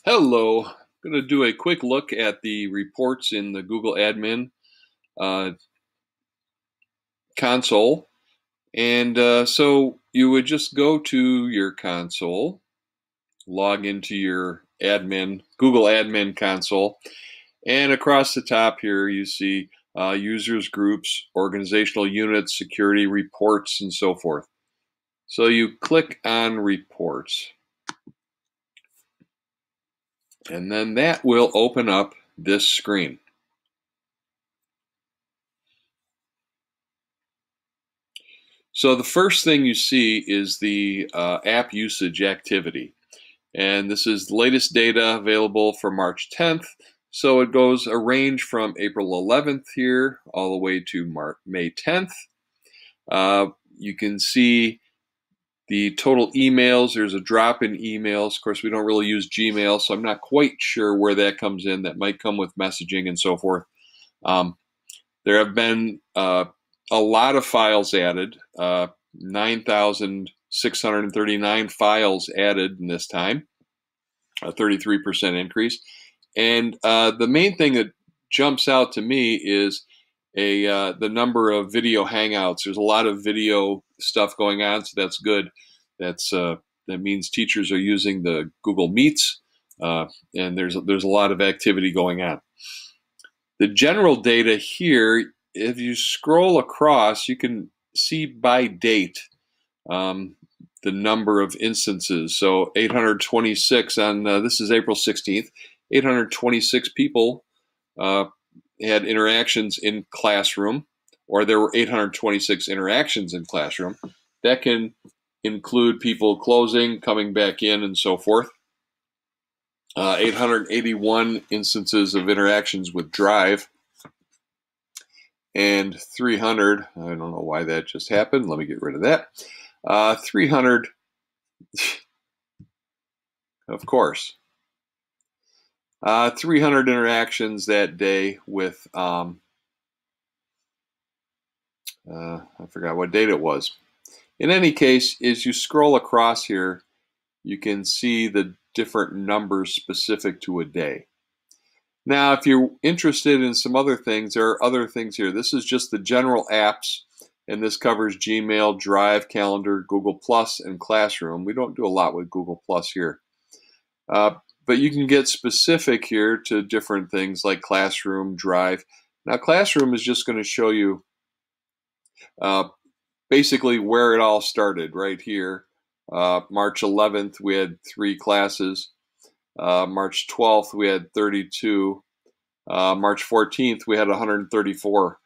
Hello. I'm going to do a quick look at the reports in the Google Admin uh, console. And so you would just go to your console, log into your Google Admin console, and across the top here you see users, groups, organizational units, security, reports, and so forth. So you click on reports, and then that will open up this screen. So the first thing you see is the app usage activity. And this is the latest data available for March 10th. So it goes a range from April 11th here all the way to May 10th. You can see the total emails. There's a drop in emails. Of course, we don't really use Gmail, so I'm not quite sure where that comes in. That might come with messaging and so forth. There have been a lot of files added, 9,639 files added in this time, a 33% increase. And the main thing that jumps out to me is the number of video hangouts. There's a lot of video stuff going on, so that's good. That means teachers are using the Google Meets, and there's a lot of activity going on. The general data here, if you scroll across, you can see by date the number of instances. So 826 on this is April 16th. 826 people had interactions in Classroom, or there were 826 interactions in Classroom. That can include people closing, coming back in, and so forth. 881 instances of interactions with Drive, and 300, I don't know why that just happened. Let me get rid of that. 300, of course. 300 interactions that day with, I forgot what date it was. In any case, as you scroll across here, you can see the different numbers specific to a day. Now, if you're interested in some other things, there are other things here. This is just the general apps, and this covers Gmail, Drive, Calendar, Google+, and Classroom. We don't do a lot with Google+ here. But you can get specific here to different things like Classroom, Drive. Now, Classroom is just going to show you basically where it all started right here. March 11th, we had 3 classes. March 12th, we had 32. March 14th, we had 134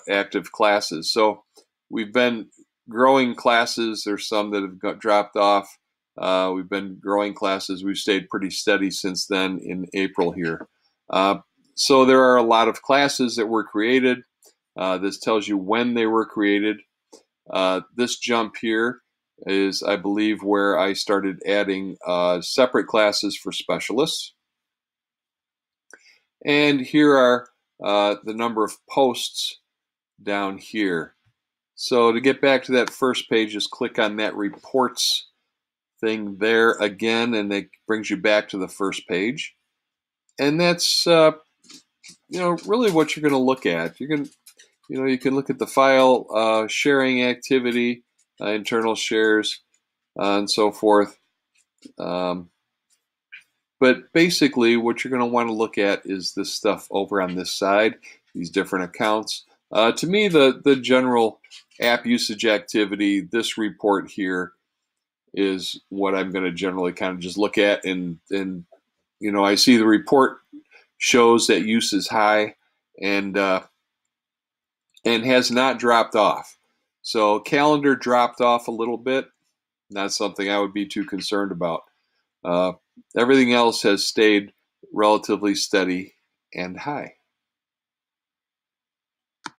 active classes. So we've been growing classes. There's some that have dropped off. We've been growing classes. We've stayed pretty steady since then in April here. So there are a lot of classes that were created. This tells you when they were created. This jump here is, I believe, where I started adding separate classes for specialists. And here are the number of posts down here. So to get back to that first page, just click on that reports thing there again, and it brings you back to the first page. And that's really what you're going to look at. You can look at the file sharing activity, internal shares, and so forth. But basically, what you're going to want to look at is this stuff over on this side, these different accounts. To me, the general app usage activity, this report here, is what I'm going to generally kind of just look at. And I see the report shows that use is high and has not dropped off. So Calendar dropped off a little bit. Not something I would be too concerned about. Everything else has stayed relatively steady and high.